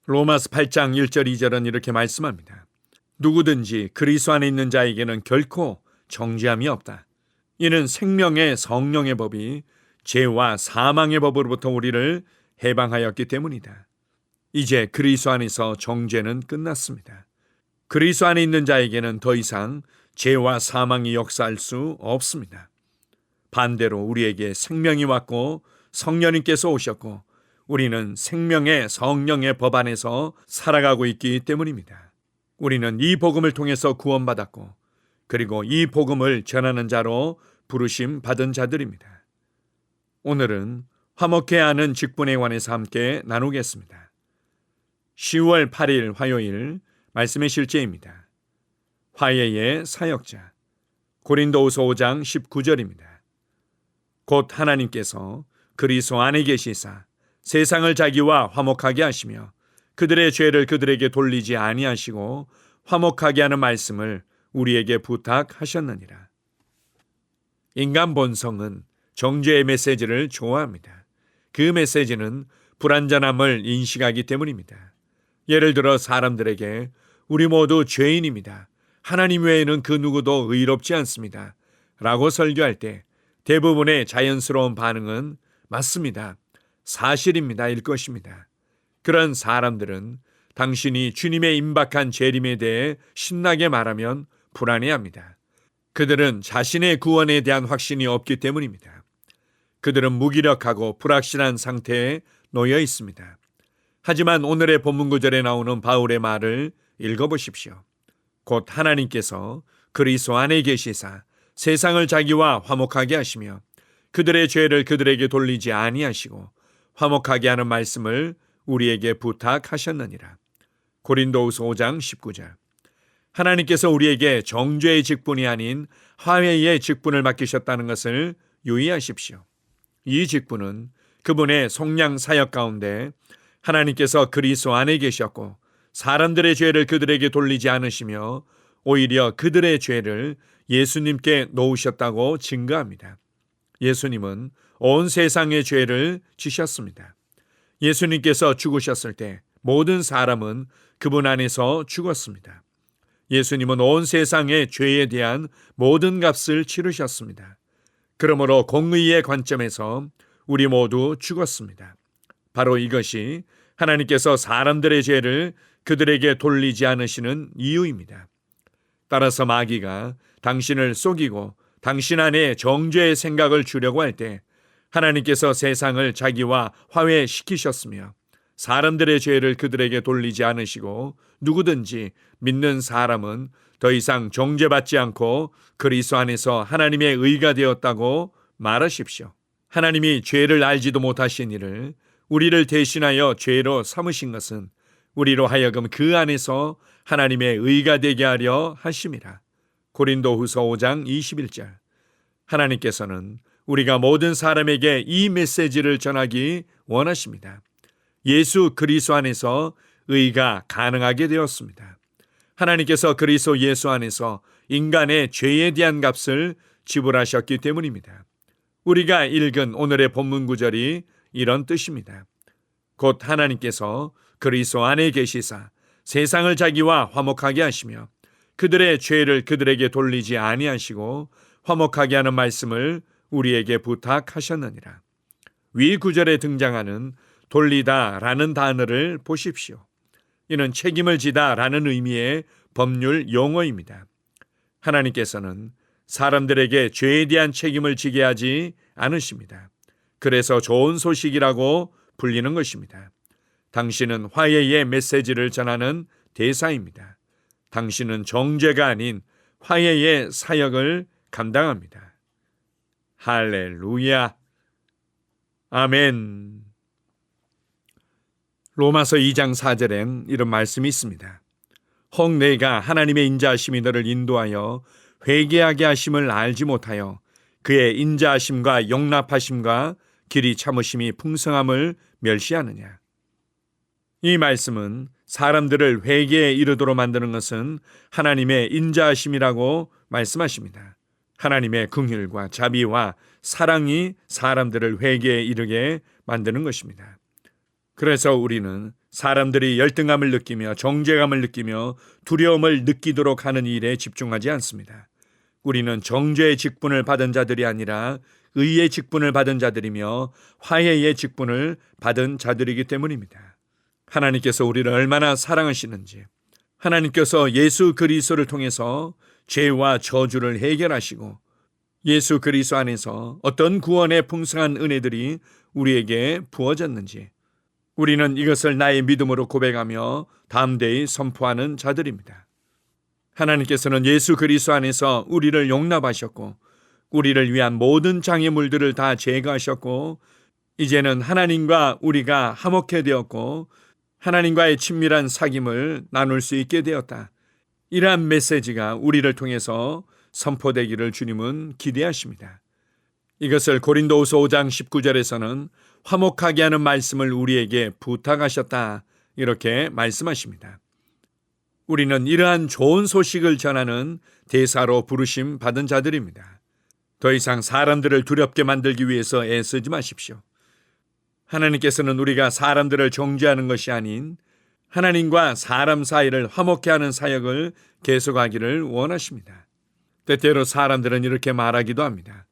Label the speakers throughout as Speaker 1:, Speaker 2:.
Speaker 1: 로마서 8장 1절 2절은 이렇게 말씀합니다. 누구든지 그리스도 안에 있는 자에게는 결코 정죄함이 없다. 이는 생명의 성령의 법이 죄와 사망의 법으로부터 우리를 해방하였기 때문이다. 이제 그리스도 안에서 정죄는 끝났습니다. 그리스도 안에 있는 자에게는 더 이상 죄와 사망이 역사할 수 없습니다. 반대로 우리에게 생명이 왔고 성령님께서 오셨고 우리는 생명의 성령의 법 안에서 살아가고 있기 때문입니다. 우리는 이 복음을 통해서 구원받았고 그리고 이 복음을 전하는 자로 부르심 받은 자들입니다. 오늘은 화목해야 하는 직분에 관해서 함께 나누겠습니다. 10월 8일 화요일 말씀의 실제입니다. 화해의 사역자 고린도후서 5장 19절입니다. 곧 하나님께서 그리스도 안에 계시사 세상을 자기와 화목하게 하시며 그들의 죄를 그들에게 돌리지 아니하시고 화목하게 하는 말씀을 우리에게 부탁하셨느니라. 인간 본성은 정죄의 메시지를 좋아합니다. 그 메시지는 불완전함을 인식하기 때문입니다. 예를 들어 사람들에게 우리 모두 죄인입니다. 하나님 외에는 그 누구도 의롭지 않습니다. 라고 설교할 때 대부분의 자연스러운 반응은 맞습니다. 사실입니다. 일 것입니다. 그런 사람들은 당신이 주님의 임박한 재림에 대해 신나게 말하면 불안해합니다. 그들은 자신의 구원에 대한 확신이 없기 때문입니다. 그들은 무기력하고 불확실한 상태에 놓여 있습니다. 하지만 오늘의 본문 구절에 나오는 바울의 말을 읽어보십시오. 곧 하나님께서 그리스도 안에 계시사 세상을 자기와 화목하게 하시며 그들의 죄를 그들에게 돌리지 아니하시고 화목하게 하는 말씀을 우리에게 부탁하셨느니라. 고린도후서 5장 19절. 하나님께서 우리에게 정죄의 직분이 아닌 화해의 직분을 맡기셨다는 것을 유의하십시오. 이 직분은 그분의 속량 사역 가운데 하나님께서 그리스도 안에 계셨고 사람들의 죄를 그들에게 돌리지 않으시며 오히려 그들의 죄를 예수님께 놓으셨다고 증거합니다. 예수님은 온 세상의 죄를 지셨습니다. 예수님께서 죽으셨을 때 모든 사람은 그분 안에서 죽었습니다. 예수님은 온 세상의 죄에 대한 모든 값을 치르셨습니다. 그러므로 공의의 관점에서 우리 모두 죽었습니다. 바로 이것이 하나님께서 사람들의 죄를 그들에게 돌리지 않으시는 이유입니다. 따라서 마귀가 당신을 속이고 당신 안에 정죄의 생각을 주려고 할 때 하나님께서 세상을 자기와 화해시키셨으며 사람들의 죄를 그들에게 돌리지 않으시고 누구든지 믿는 사람은 더 이상 정죄받지 않고 그리스도 안에서 하나님의 의가 되었다고 말하십시오. 하나님이 죄를 알지도 못하신 이를 우리를 대신하여 죄로 삼으신 것은 우리로 하여금 그 안에서 하나님의 의가 되게 하려 하심이라. 고린도후서 5장 21절. 하나님께서는 우리가 모든 사람에게 이 메시지를 전하기 원하십니다. 예수 그리스도 안에서 의가 가능하게 되었습니다. 하나님께서 그리스도 예수 안에서 인간의 죄에 대한 값을 지불하셨기 때문입니다. 우리가 읽은 오늘의 본문 구절이 이런 뜻입니다. 곧 하나님께서 그리스도 안에 계시사 세상을 자기와 화목하게 하시며 그들의 죄를 그들에게 돌리지 아니하시고 화목하게 하는 말씀을 우리에게 부탁하셨느니라. 위 구절에 등장하는 돌리다라는 단어를 보십시오. 이는 책임을 지다라는 의미의 법률 용어입니다. 하나님께서는 사람들에게 죄에 대한 책임을 지게 하지 않으십니다. 그래서 좋은 소식이라고 불리는 것입니다. 당신은 화해의 메시지를 전하는 대사입니다. 당신은 정죄가 아닌 화해의 사역을 감당합니다. 할렐루야. 아멘. 로마서 2장 4절엔 이런 말씀이 있습니다. 혹 내가 하나님의 인자하심이 너를 인도하여 회개하게 하심을 알지 못하여 그의 인자하심과 용납하심과 길이 참으심이 풍성함을 멸시하느냐. 이 말씀은 사람들을 회개에 이르도록 만드는 것은 하나님의 인자하심이라고 말씀하십니다. 하나님의 긍휼과 자비와 사랑이 사람들을 회개에 이르게 만드는 것입니다. 그래서 우리는 사람들이 열등감을 느끼며 정죄감을 느끼며 두려움을 느끼도록 하는 일에 집중하지 않습니다. 우리는 정죄의 직분을 받은 자들이 아니라 의의 직분을 받은 자들이며 화해의 직분을 받은 자들이기 때문입니다. 하나님께서 우리를 얼마나 사랑하시는지, 하나님께서 예수 그리스도를 통해서 죄와 저주를 해결하시고 예수 그리스도 안에서 어떤 구원의 풍성한 은혜들이 우리에게 부어졌는지, 우리는 이것을 나의 믿음으로 고백하며 담대히 선포하는 자들입니다. 하나님께서는 예수 그리스도 안에서 우리를 용납하셨고 우리를 위한 모든 장애물들을 다 제거하셨고 이제는 하나님과 우리가 화목해 되었고 하나님과의 친밀한 사귐을 나눌 수 있게 되었다. 이러한 메시지가 우리를 통해서 선포되기를 주님은 기대하십니다. 이것을 고린도후서 5장 19절에서는 화목하게 하는 말씀을 우리에게 부탁하셨다, 이렇게 말씀하십니다. 우리는 이러한 좋은 소식을 전하는 대사로 부르심 받은 자들입니다. 더 이상 사람들을 두렵게 만들기 위해서 애쓰지 마십시오. 하나님께서는 우리가 사람들을 정죄하는 것이 아닌 하나님과 사람 사이를 화목케 하는 사역을 계속하기를 원하십니다. 때때로 사람들은 이렇게 말하기도 합니다.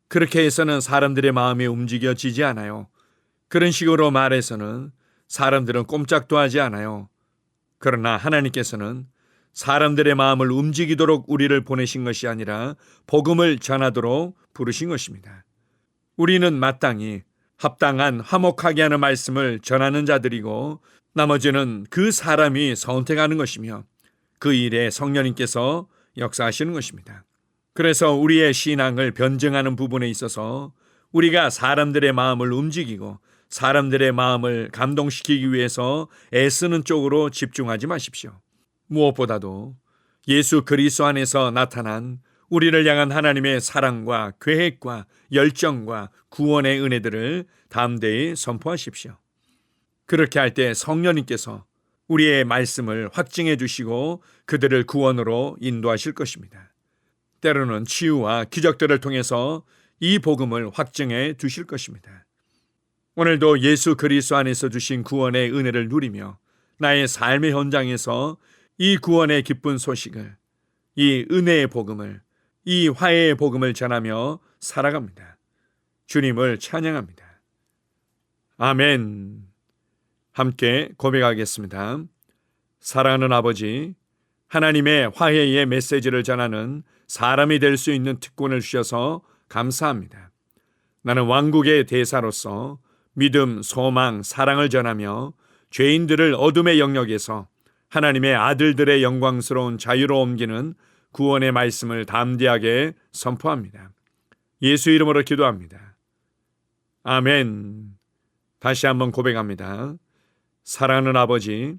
Speaker 1: 그렇게 해서는 사람들의 마음이 움직여지지 않아요. 그런 식으로 말해서는 사람들은 꼼짝도 하지 않아요. 그러나 하나님께서는 사람들의 마음을 움직이도록 우리를 보내신 것이 아니라 복음을 전하도록 부르신 것입니다. 우리는 마땅히 합당한 화목하게 하는 말씀을 전하는 자들이고 나머지는 그 사람이 선택하는 것이며 그 일에 성령님께서 역사하시는 것입니다. 그래서 우리의 신앙을 변증하는 부분에 있어서 우리가 사람들의 마음을 움직이고 사람들의 마음을 감동시키기 위해서 애쓰는 쪽으로 집중하지 마십시오. 무엇보다도 예수 그리스도 안에서 나타난 우리를 향한 하나님의 사랑과 계획과 열정과 구원의 은혜들을 담대히 선포하십시오. 그렇게 할 때 성령님께서 우리의 말씀을 확증해 주시고 그들을 구원으로 인도하실 것입니다. 때로는 치유와 기적들을 통해서 이 복음을 확증해 주실 것입니다. 오늘도 예수 그리스도 안에서 주신 구원의 은혜를 누리며 나의 삶의 현장에서 이 구원의 기쁜 소식을, 이 은혜의 복음을, 이 화해의 복음을 전하며 살아갑니다. 주님을 찬양합니다. 아멘. 함께 고백하겠습니다. 사랑하는 아버지, 하나님의 화해의 메시지를 전하는 사람이 될 수 있는 특권을 주셔서 감사합니다. 나는 왕국의 대사로서 믿음, 소망, 사랑을 전하며 죄인들을 어둠의 영역에서 하나님의 아들들의 영광스러운 자유로 옮기는 구원의 말씀을 담대하게 선포합니다. 예수 이름으로 기도합니다. 아멘. 다시 한번 고백합니다. 사랑하는 아버지,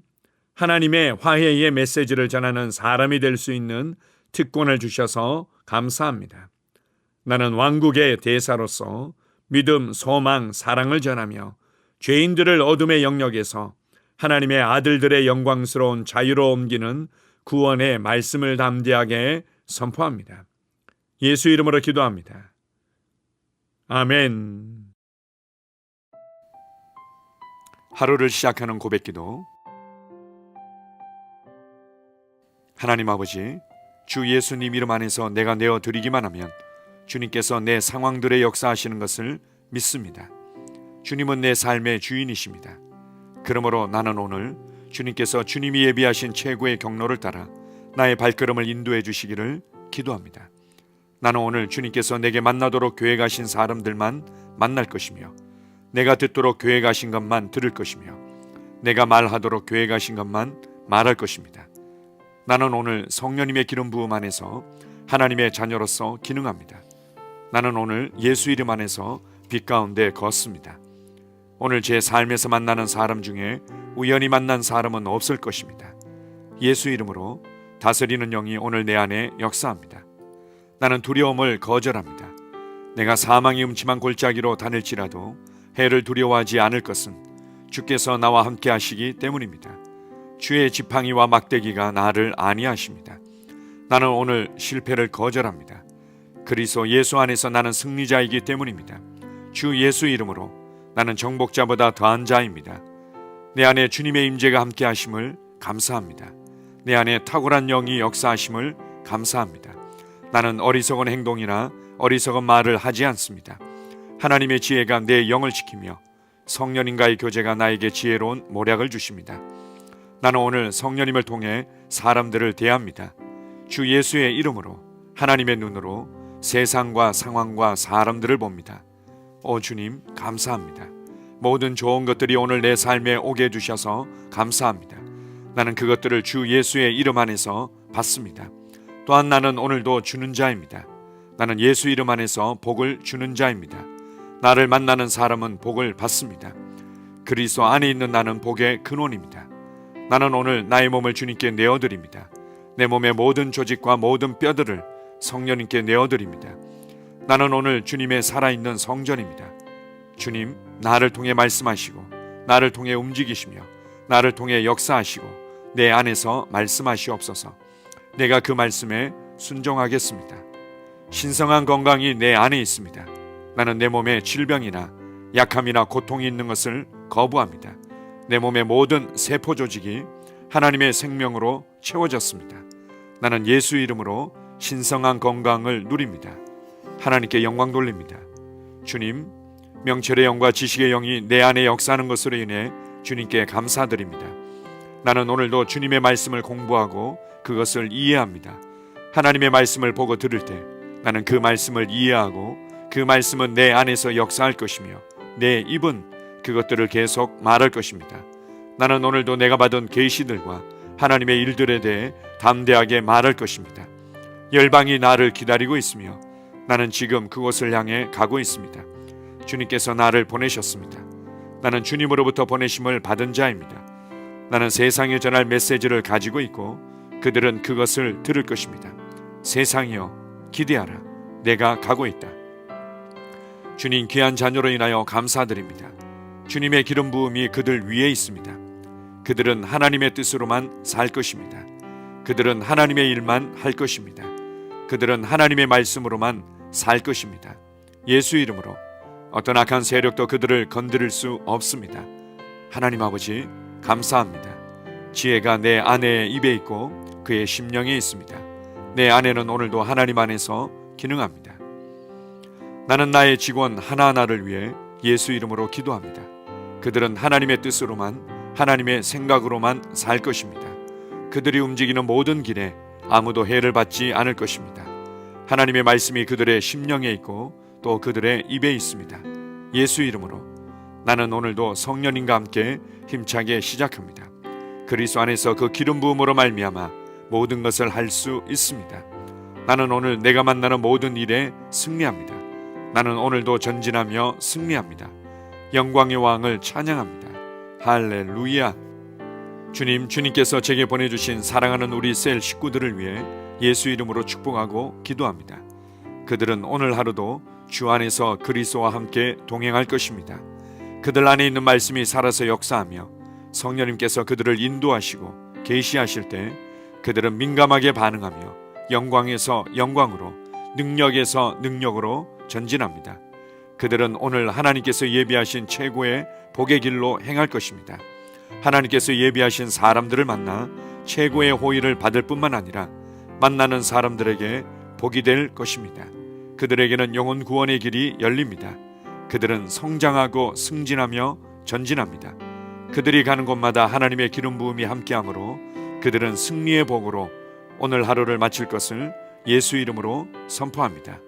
Speaker 1: 하나님의 화해의 메시지를 전하는 사람이 될 수 있는 특권을 주셔서 감사합니다. 나는 왕국의 대사로서 믿음, 소망, 사랑을 전하며 죄인들을 어둠의 영역에서 하나님의 아들들의 영광스러운 자유로 옮기는 구원의 말씀을 담대하게 선포합니다. 예수 이름으로 기도합니다. 아멘. 하루를 시작하는 고백기도. 하나님 아버지, 주 예수님 이름 안에서 내가 내어드리기만 하면 주님께서 내 상황들에 역사하시는 것을 믿습니다. 주님은 내 삶의 주인이십니다. 그러므로 나는 오늘 주님께서 주님이 예비하신 최고의 경로를 따라 나의 발걸음을 인도해 주시기를 기도합니다. 나는 오늘 주님께서 내게 만나도록 계획하신 사람들만 만날 것이며 내가 듣도록 계획하신 것만 들을 것이며 내가 말하도록 계획하신 것만 말할 것입니다. 나는 오늘 성령님의 기름 부음 안에서 하나님의 자녀로서 기능합니다. 나는 오늘 예수 이름 안에서 빛 가운데 걷습니다. 오늘 제 삶에서 만나는 사람 중에 우연히 만난 사람은 없을 것입니다. 예수 이름으로 다스리는 영이 오늘 내 안에 역사합니다. 나는 두려움을 거절합니다. 내가 사망의 음침한 골짜기로 다닐지라도 해를 두려워하지 않을 것은 주께서 나와 함께 하시기 때문입니다. 주의 지팡이와 막대기가 나를 안위하십니다. 나는 오늘 실패를 거절합니다. 그리스도 예수 안에서 나는 승리자이기 때문입니다. 주 예수 이름으로 나는 정복자보다 더한 자입니다. 내 안에 주님의 임재가 함께 하심을 감사합니다. 내 안에 탁월한 영이 역사하심을 감사합니다. 나는 어리석은 행동이나 어리석은 말을 하지 않습니다. 하나님의 지혜가 내 영을 지키며 성령님과의 교제가 나에게 지혜로운 모략을 주십니다. 나는 오늘 성령님을 통해 사람들을 대합니다. 주 예수의 이름으로 하나님의 눈으로 세상과 상황과 사람들을 봅니다. 오 주님, 감사합니다. 모든 좋은 것들이 오늘 내 삶에 오게 해주셔서 감사합니다. 나는 그것들을 주 예수의 이름 안에서 받습니다. 또한 나는 오늘도 주는 자입니다. 나는 예수 이름 안에서 복을 주는 자입니다. 나를 만나는 사람은 복을 받습니다. 그리스도 안에 있는 나는 복의 근원입니다. 나는 오늘 나의 몸을 주님께 내어드립니다. 내 몸의 모든 조직과 모든 뼈들을 성령님께 내어드립니다. 나는 오늘 주님의 살아있는 성전입니다. 주님, 나를 통해 말씀하시고 나를 통해 움직이시며 나를 통해 역사하시고 내 안에서 말씀하시옵소서. 내가 그 말씀에 순종하겠습니다. 신성한 건강이 내 안에 있습니다. 나는 내 몸에 질병이나 약함이나 고통이 있는 것을 거부합니다. 내 몸의 모든 세포 조직이 하나님의 생명으로 채워졌습니다. 나는 예수 이름으로 신성한 건강을 누립니다. 하나님께 영광 돌립니다. 주님, 명철의 영과 지식의 영이 내 안에 역사하는 것으로 인해 주님께 감사드립니다. 나는 오늘도 주님의 말씀을 공부하고 그것을 이해합니다. 하나님의 말씀을 보고 들을 때 나는 그 말씀을 이해하고 그 말씀은 내 안에서 역사할 것이며 내 입은 그것들을 계속 말할 것입니다. 나는 오늘도 내가 받은 계시들과 하나님의 일들에 대해 담대하게 말할 것입니다. 열방이 나를 기다리고 있으며 나는 지금 그곳을 향해 가고 있습니다. 주님께서 나를 보내셨습니다. 나는 주님으로부터 보내심을 받은 자입니다. 나는 세상에 전할 메시지를 가지고 있고 그들은 그것을 들을 것입니다. 세상이여, 기대하라. 내가 가고 있다. 주님, 귀한 자녀로 인하여 감사드립니다. 주님의 기름 부음이 그들 위에 있습니다. 그들은 하나님의 뜻으로만 살 것입니다. 그들은 하나님의 일만 할 것입니다. 그들은 하나님의 말씀으로만 살 것입니다. 예수 이름으로 어떤 악한 세력도 그들을 건드릴 수 없습니다. 하나님 아버지, 감사합니다. 지혜가 내 아내의 입에 있고 그의 심령에 있습니다. 내 아내는 오늘도 하나님 안에서 기능합니다. 나는 나의 직원 하나하나를 위해 예수 이름으로 기도합니다. 그들은 하나님의 뜻으로만, 하나님의 생각으로만 살 것입니다. 그들이 움직이는 모든 길에 아무도 해를 받지 않을 것입니다. 하나님의 말씀이 그들의 심령에 있고 또 그들의 입에 있습니다. 예수 이름으로 나는 오늘도 성령님과 함께 힘차게 시작합니다. 그리스도 안에서 그 기름 부음으로 말미암아 모든 것을 할 수 있습니다. 나는 오늘 내가 만나는 모든 일에 승리합니다. 나는 오늘도 전진하며 승리합니다. 영광의 왕을 찬양합니다. 할렐루야. 주님께서 제게 보내주신 사랑하는 우리 셀 식구들을 위해 예수 이름으로 축복하고 기도합니다. 그들은 오늘 하루도 주 안에서 그리스도와 함께 동행할 것입니다. 그들 안에 있는 말씀이 살아서 역사하며 성령님께서 그들을 인도하시고 계시하실 때 그들은 민감하게 반응하며 영광에서 영광으로, 능력에서 능력으로 전진합니다. 그들은 오늘 하나님께서 예비하신 최고의 복의 길로 행할 것입니다. 하나님께서 예비하신 사람들을 만나 최고의 호의를 받을 뿐만 아니라 만나는 사람들에게 복이 될 것입니다. 그들에게는 영혼 구원의 길이 열립니다. 그들은 성장하고 승진하며 전진합니다. 그들이 가는 곳마다 하나님의 기름 부음이 함께하므로 그들은 승리의 복으로 오늘 하루를 마칠 것을 예수 이름으로 선포합니다.